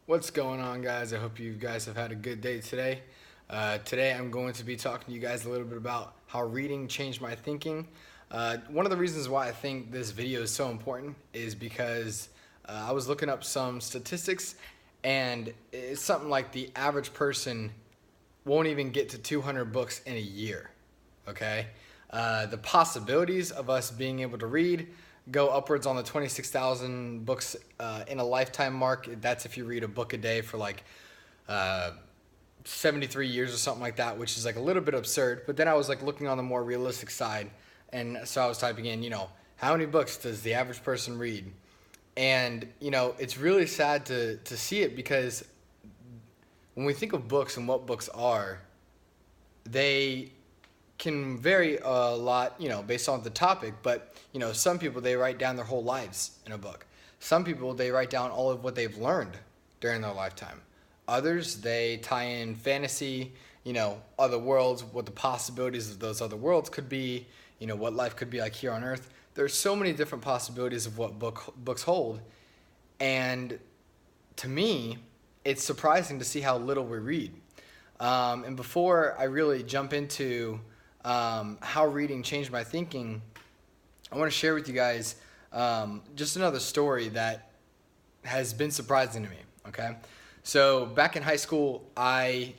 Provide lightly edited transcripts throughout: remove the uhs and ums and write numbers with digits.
What's going on, guys? I hope you guys have had a good day today. Today I'm going to be talking to you guys a little bit about how reading changed my thinking. One of the reasons why I think this video is so important is because I was looking up some statistics, and it's something like the average person won't even get to 200 books in a year. Okay? The possibilities of us being able to read go upwards on the 26,000 books in a lifetime mark. That's if you read a book a day for like 73 years or something like that, which is like a little bit absurd. But then I was like looking on the more realistic side, and so I was typing in, how many books does the average person read? And it's really sad to see it, because when we think of books and what books are, they can vary a lot, based on the topic. But, some people, they write down their whole lives in a book. Some people, they write down all of what they've learned during their lifetime. Others, they tie in fantasy, other worlds, what the possibilities of those other worlds could be, what life could be like here on Earth. There's so many different possibilities of what books hold. And to me, it's surprising to see how little we read. And before I really jump into how reading changed my thinking, I want to share with you guys just another story that has been surprising to me, okay? So back in high school, I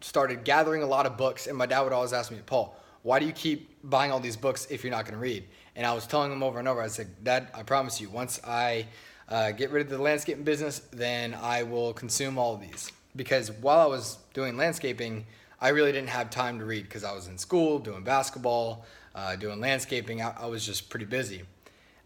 started gathering a lot of books, and my dad would always ask me, Paul, why do you keep buying all these books if you're not going to read? And I was telling him over and over, I said, Dad, I promise you, once I get rid of the landscaping business, then I will consume all of these. Because while I was doing landscaping, I really didn't have time to read, because I was in school, doing basketball, doing landscaping. I was just pretty busy.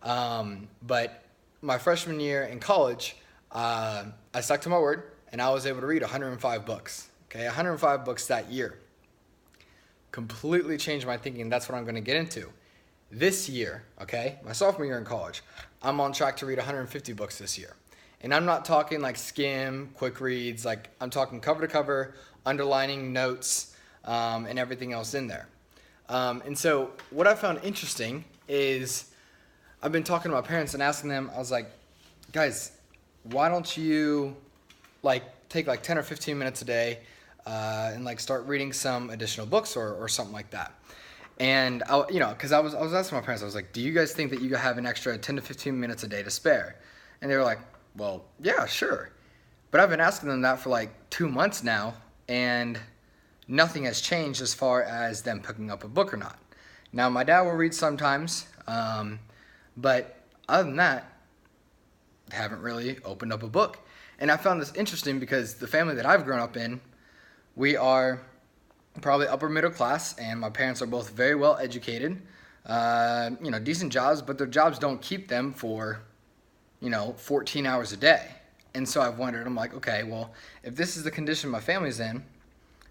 But my freshman year in college, I stuck to my word, and I was able to read 105 books. Okay, 105 books that year. Completely changed my thinking. That's what I'm going to get into. This year, okay, my sophomore year in college, I'm on track to read 150 books this year. And I'm not talking like skim, quick reads. Like, I'm talking cover to cover, underlining notes, and everything else in there. And so what I found interesting is I've been talking to my parents and asking them, I was like, guys, why don't you take 10 or 15 minutes a day and start reading some additional books or something like that. And because I was asking my parents, I was like, do you guys think that you have an extra 10 to 15 minutes a day to spare? And they were like, well, yeah, sure. But I've been asking them that for 2 months now, and nothing has changed as far as them picking up a book or not. Now, my dad will read sometimes, but other than that, I haven't really opened up a book. And I found this interesting because the family that I've grown up in, we are probably upper middle class, and my parents are both very well educated, decent jobs, but their jobs don't keep them for 14 hours a day. And so I've wondered, I'm like, okay, well, if this is the condition my family's in,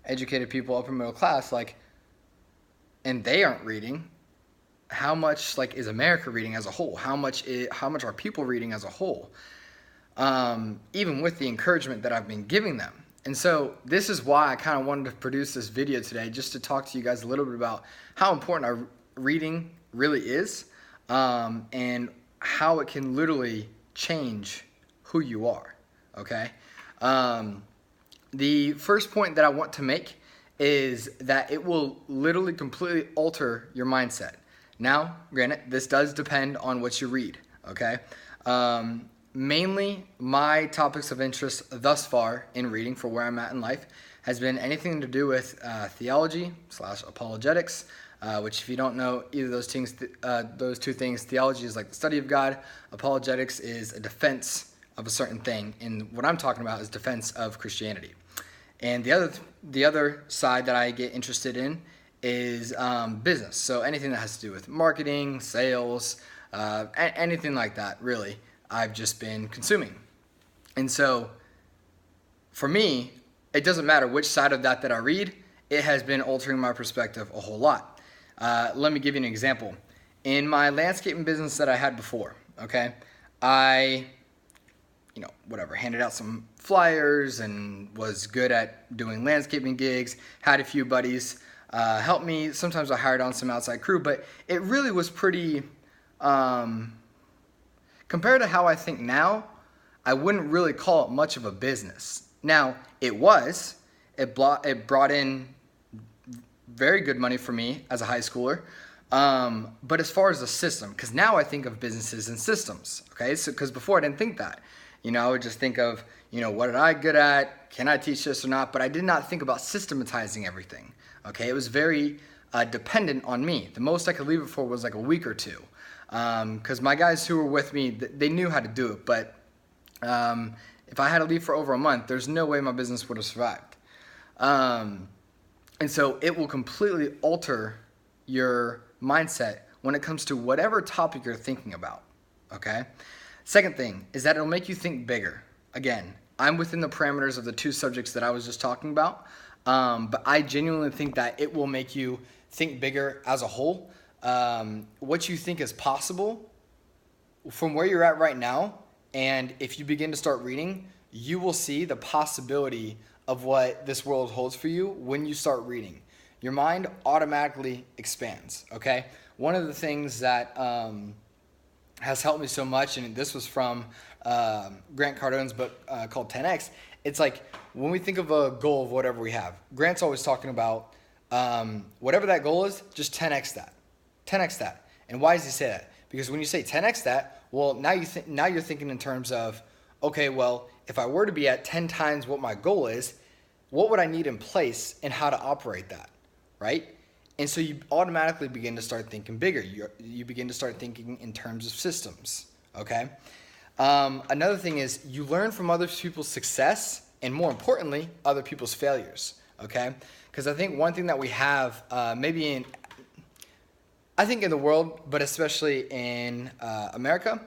educated people, upper middle class, and they aren't reading, how much is America reading as a whole? How much are people reading as a whole? Even with the encouragement that I've been giving them. And so this is why I kind of wanted to produce this video today, just to talk to you guys a little bit about how important our reading really is, and how it can literally change who you are, okay? The first point that I want to make is that it will literally completely alter your mindset. Now, granted, this does depend on what you read, okay? Mainly, my topics of interest thus far in reading for where I'm at in life has been anything to do with theology / apologetics, which, if you don't know either of those two things, theology is like the study of God, apologetics is a defense of a certain thing, and what I'm talking about is defense of Christianity. And the other side that I get interested in is business. So anything that has to do with marketing, sales, anything like that, really, I've just been consuming. And so for me, it doesn't matter which side of that I read, it has been altering my perspective a whole lot. Let me give you an example. In my landscaping business that I had before, okay, I handed out some flyers and was good at doing landscaping gigs, had a few buddies help me. Sometimes I hired on some outside crew, but it really was pretty, compared to how I think now, I wouldn't really call it much of a business. Now, it was. It brought in very good money for me as a high schooler. But as far as the system, because now I think of businesses and systems, okay? So, because before I didn't think that. I would just think of, what did I good at? Can I teach this or not? But I did not think about systematizing everything, okay? It was very dependent on me. The most I could leave it for was like a week or two. Because my guys who were with me, they knew how to do it. But if I had to leave for over a month, there's no way my business would have survived. And so it will completely alter your mindset when it comes to whatever topic you're thinking about, okay? Second thing is that it'll make you think bigger. Again, I'm within the parameters of the two subjects that I was just talking about, but I genuinely think that it will make you think bigger as a whole. What you think is possible from where you're at right now, and if you begin to start reading, you will see the possibility of what this world holds for you when you start reading. Your mind automatically expands, okay? One of the things that has helped me so much, and this was from Grant Cardone's book called 10X, it's like when we think of a goal of whatever we have, Grant's always talking about whatever that goal is, just 10X that. 10X that. And why does he say that? Because when you say 10X that, well, now you're thinking in terms of, okay, well, if I were to be at 10 times what my goal is, what would I need in place and how to operate that, right? And so you automatically begin to start thinking bigger. You begin to start thinking in terms of systems, okay? Another thing is you learn from other people's success and, more importantly, other people's failures, okay? Because I think one thing that we have maybe I think in the world, but especially in America,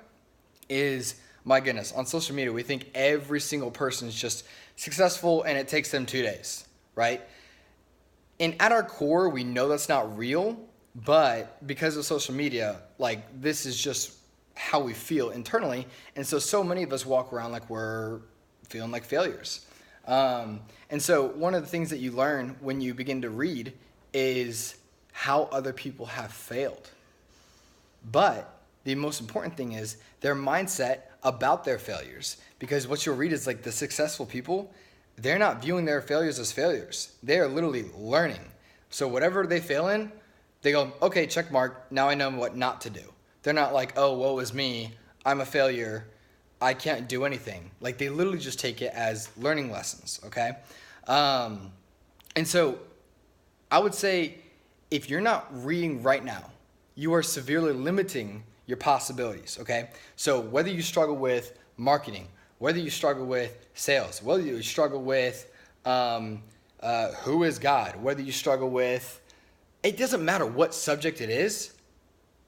is, my goodness, on social media, we think every single person is just successful and it takes them 2 days, right? And at our core, we know that's not real, but because of social media, like, this is just how we feel internally. And so many of us walk around like we're feeling like failures. And so one of the things that you learn when you begin to read is how other people have failed. But the most important thing is their mindset about their failures. Because what you'll read is like the successful people, they're not viewing their failures as failures. They are literally learning. So whatever they fail in, they go, okay, check mark, now I know what not to do. They're not like, oh, woe is me, I'm a failure, I can't do anything. Like, they literally just take it as learning lessons, okay? And so I would say if you're not reading right now, you are severely limiting your possibilities, okay? So whether you struggle with marketing, whether you struggle with sales, whether you struggle with who is God, whether you struggle with, it doesn't matter what subject it is,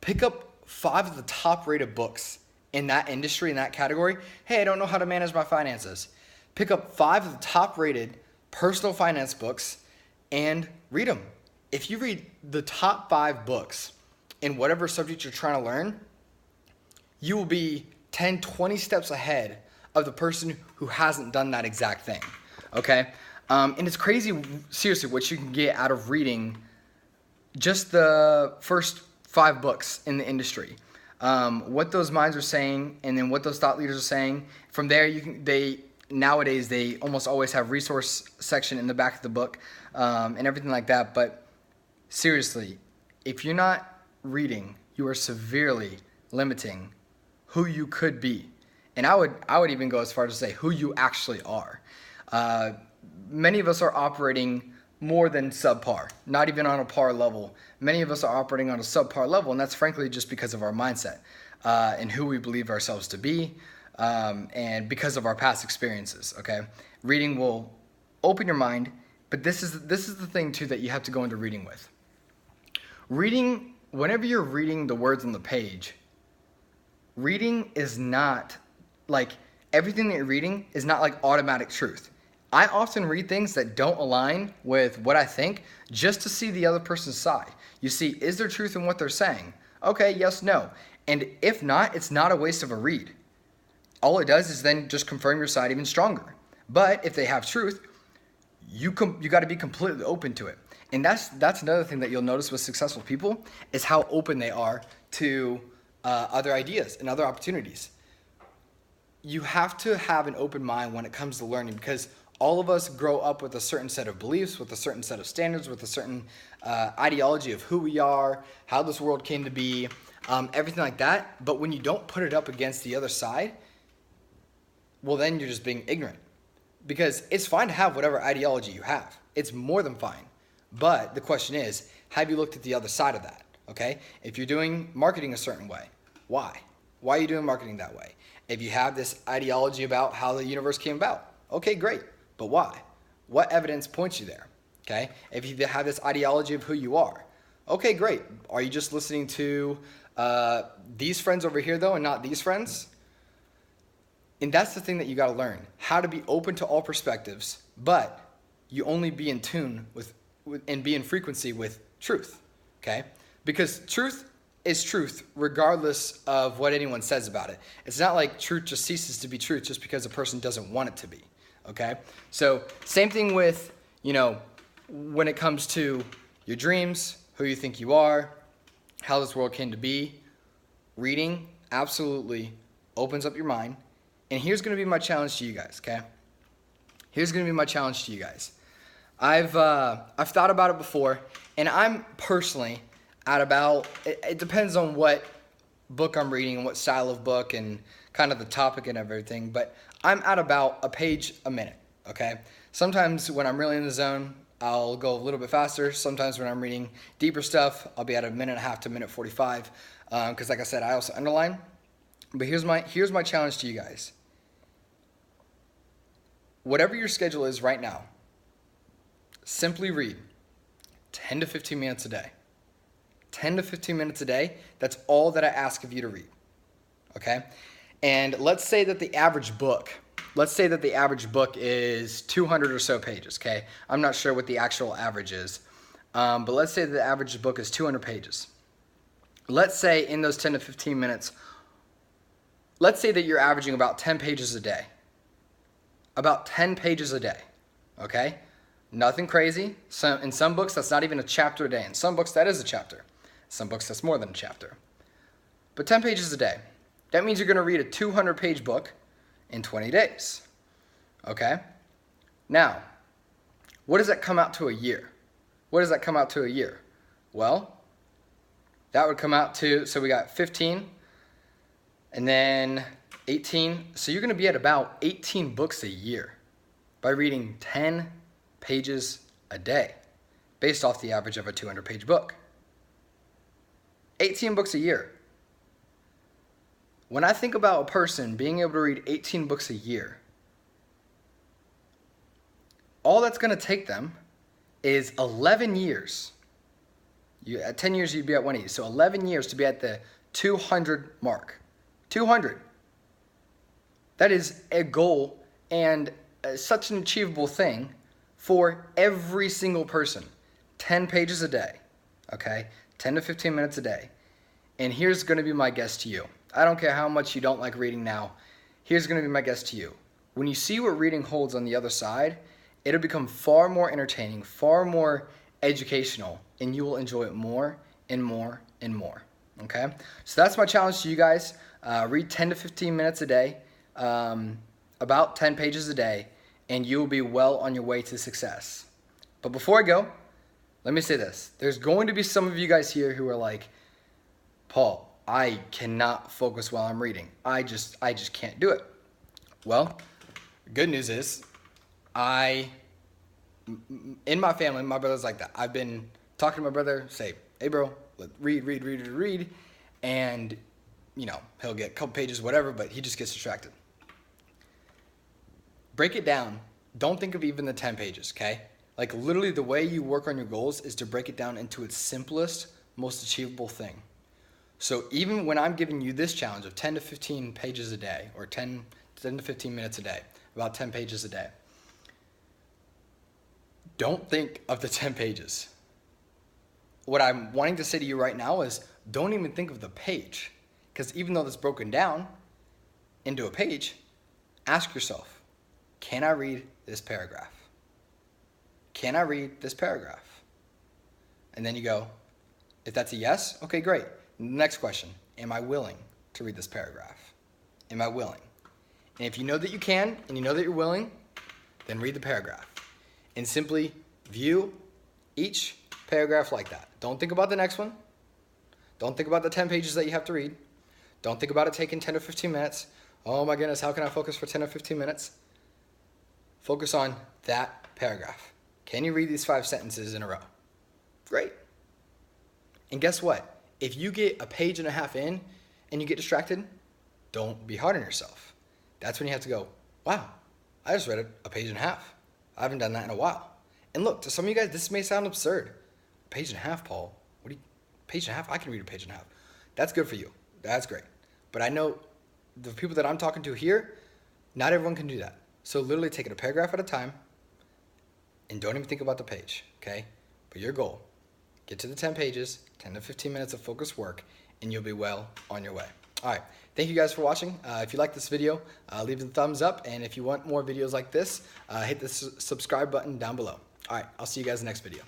pick up 5 of the top rated books in that industry, in that category. Hey, I don't know how to manage my finances. Pick up 5 of the top rated personal finance books and read them. If you read the top 5 books in whatever subject you're trying to learn, you will be 10, 20 steps ahead of the person who hasn't done that exact thing, okay? And it's crazy, seriously, what you can get out of reading just the first 5 books in the industry. What those minds are saying, and then what those thought leaders are saying. From there, nowadays they almost always have resource section in the back of the book, and everything like that. But seriously, if you're not reading, you are severely limiting who you could be. And I would even go as far as to say who you actually are. Many of us are operating more than subpar, not even on a par level. Many of us are operating on a subpar level, and that's frankly just because of our mindset and who we believe ourselves to be, and because of our past experiences, okay? Reading will open your mind, but this is the thing too that you have to go into reading with. Reading, whenever you're reading the words on the page, reading is not like, everything that you're reading is not like automatic truth. I often read things that don't align with what I think just to see the other person's side. You see, is there truth in what they're saying? Okay, yes, no. And if not, it's not a waste of a read. All it does is then just confirm your side even stronger. But if they have truth, you got to be completely open to it. And that's another thing that you'll notice with successful people is how open they are to other ideas and other opportunities. you have to have an open mind when it comes to learning, because all of us grow up with a certain set of beliefs, with a certain set of standards, with a certain ideology of who we are, how this world came to be, everything like that. But when you don't put it up against the other side, well, then you're just being ignorant. Because it's fine to have whatever ideology you have. It's more than fine. But the question is, have you looked at the other side of that? Okay? If you're doing marketing a certain way, why? Why are you doing marketing that way? If you have this ideology about how the universe came about, okay, great. But why? What evidence points you there? Okay? If you have this ideology of who you are, okay, great. Are you just listening to these friends over here, though, and not these friends? And that's the thing that you got to learn, how to be open to all perspectives, but you only be in tune with and be in frequency with truth, okay? Because truth is truth regardless of what anyone says about it. It's not like truth just ceases to be truth just because a person doesn't want it to be, okay? So same thing with, when it comes to your dreams, who you think you are, how this world came to be. Reading absolutely opens up your mind. And here's going to be my challenge to you guys, okay? Here's going to be my challenge to you guys. I've thought about it before, and I'm personally at about, it depends on what book I'm reading and what style of book and kind of the topic and everything, but I'm at about a page a minute, okay? Sometimes when I'm really in the zone, I'll go a little bit faster. Sometimes when I'm reading deeper stuff, I'll be at a minute and a half to minute 45, because like I said, I also underline. But here's my challenge to you guys. Whatever your schedule is right now, simply read 10 to 15 minutes a day. 10 to 15 minutes a day, that's all that I ask of you to read, okay? And let's say that the average book is 200 or so pages, okay? I'm not sure what the actual average is, but let's say the average book is 200 pages. Let's say in those 10 to 15 minutes, let's say that you're averaging about 10 pages a day. About 10 pages a day, okay? Nothing crazy. In some books, that's not even a chapter a day. In some books, that is a chapter. Some books, that's more than a chapter. But 10 pages a day. That means you're going to read a 200-page book in 20 days, okay? Now, what does that come out to a year? What does that come out to a year? Well, that would come out to, so we got 15, and then 18. So you're going to be at about 18 books a year by reading 10 pages a day based off the average of a 200-page book. 18 books a year. When I think about a person being able to read 18 books a year, all that's going to take them is 11 years. At 10 years, you'd be at 180. So 11 years to be at the 200 mark. 200. That is a goal and such an achievable thing for every single person. 10 pages a day, okay? 10 to 15 minutes a day. And here's going to be my guess to you. I don't care how much you don't like reading now. Here's going to be my guess to you. When you see what reading holds on the other side, it'll become far more entertaining, far more educational, and you will enjoy it more and more and more, okay? So that's my challenge to you guys. Read 10 to 15 minutes a day, about 10 pages a day, and you will be well on your way to success. But before I go, let me say this. There's going to be some of you guys here who are like, Paul, I cannot focus while I'm reading. I just can't do it. Well, good news is, in my family, my brother's like that. I've been talking to my brother, say, hey bro, read, and he'll get a couple pages, whatever, but he just gets distracted. Break it down. Don't think of even the 10 pages, okay? Like literally the way you work on your goals is to break it down into its simplest, most achievable thing. So even when I'm giving you this challenge of 10 to 15 pages a day, or 10 to 15 minutes a day, about 10 pages a day, don't think of the 10 pages. What I'm wanting to say to you right now is don't even think of the page. Because even though it's broken down into a page, ask yourself, can I read this paragraph? Can I read this paragraph? And then you go, if that's a yes, okay, great. Next question, am I willing to read this paragraph? Am I willing? And if you know that you can, and you know that you're willing, then read the paragraph. And simply view each paragraph like that. Don't think about the next one. Don't think about the 10 pages that you have to read. Don't think about it taking 10 or 15 minutes. Oh my goodness, how can I focus for 10 or 15 minutes? Focus on that paragraph. Can you read these 5 sentences in a row? Great. And guess what? If you get a page and a half in and you get distracted, don't be hard on yourself. That's when you have to go, wow, I just read a page and a half. I haven't done that in a while. And look, to some of you guys, this may sound absurd. A page and a half, Paul. Page and a half? I can read a page and a half. That's good for you. That's great. But I know the people that I'm talking to here, not everyone can do that. So literally take it a paragraph at a time and don't even think about the page, okay? But your goal, get to the 10 pages, 10 to 15 minutes of focused work, and you'll be well on your way. All right. Thank you guys for watching. If you like this video, leave a thumbs up. And if you want more videos like this, hit the subscribe button down below. All right. I'll see you guys in the next video.